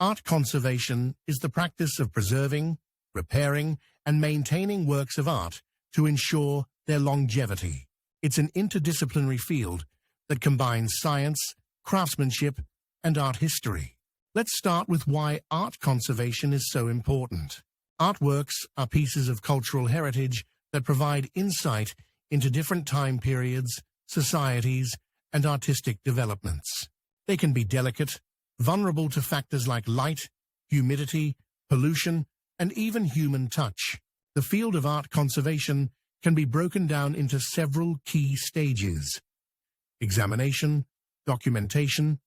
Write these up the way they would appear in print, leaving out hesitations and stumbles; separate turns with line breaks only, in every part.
Art conservation is the practice of preserving, repairing, and maintaining works of art to ensure their longevity. It's an interdisciplinary field that combines science, craftsmanship, and art history. Let's start with why art conservation is so important. Artworks are pieces of cultural heritage that provide insight into different time periods, societies, and artistic developments. They can be delicate, vulnerable to factors like light, humidity, pollution, and even human touch. The field of art conservation can be broken down into several key stages: examination, documentation,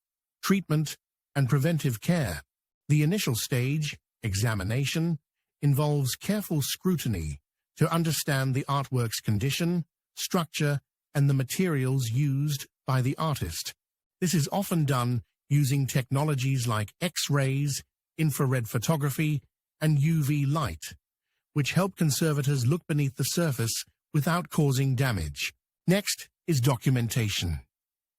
treatment, and preventive care. The initial stage, examination, involves careful scrutiny to understand the artwork's condition, structure, and the materials used by the artist. This is often done using technologies like X-rays, infrared photography, and UV light, which help conservators look beneath the surface without causing damage. Next is documentation.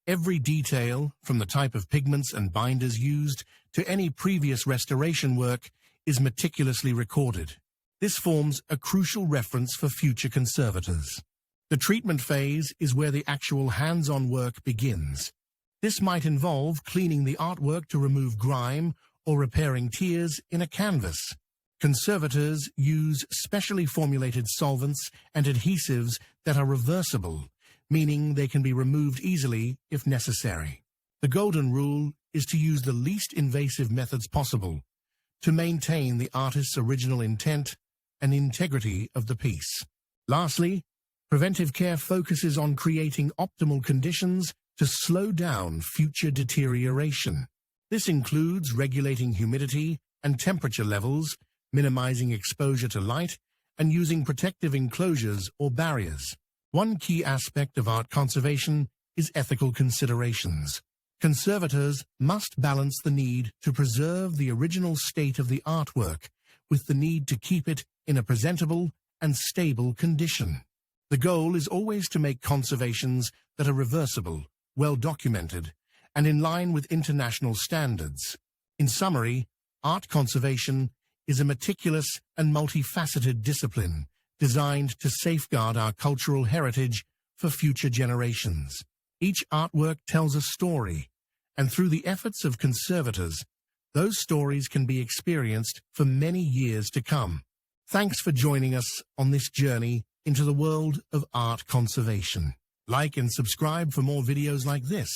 Every detail, from the type of pigments and binders used to any previous restoration work, is meticulously recorded. This forms a crucial reference for future conservators. The treatment phase is where the actual hands-on work begins. This might involve cleaning the artwork to remove grime or repairing tears in a canvas. Conservators use specially formulated solvents and adhesives that are reversible, meaning they can be removed easily if necessary. The golden rule is to use the least invasive methods possible to maintain the artist's original intent and integrity of the piece. Lastly, preventive care focuses on creating optimal conditions to slow down future deterioration. This includes regulating humidity and temperature levels, minimizing exposure to light, and using protective enclosures or barriers. One key aspect of art conservation is ethical considerations. Conservators must balance the need to preserve the original state of the artwork with the need to keep it in a presentable and stable condition. The goal is always to make conservations that are reversible, well documented, and in line with international standards. In summary, art conservation is a meticulous and multifaceted discipline designed to safeguard our cultural heritage for future generations. Each artwork tells a story, and through the efforts of conservators, those stories can be experienced for many years to come. Thanks for joining us on this journey into the world of art conservation. Like and subscribe for more videos like this.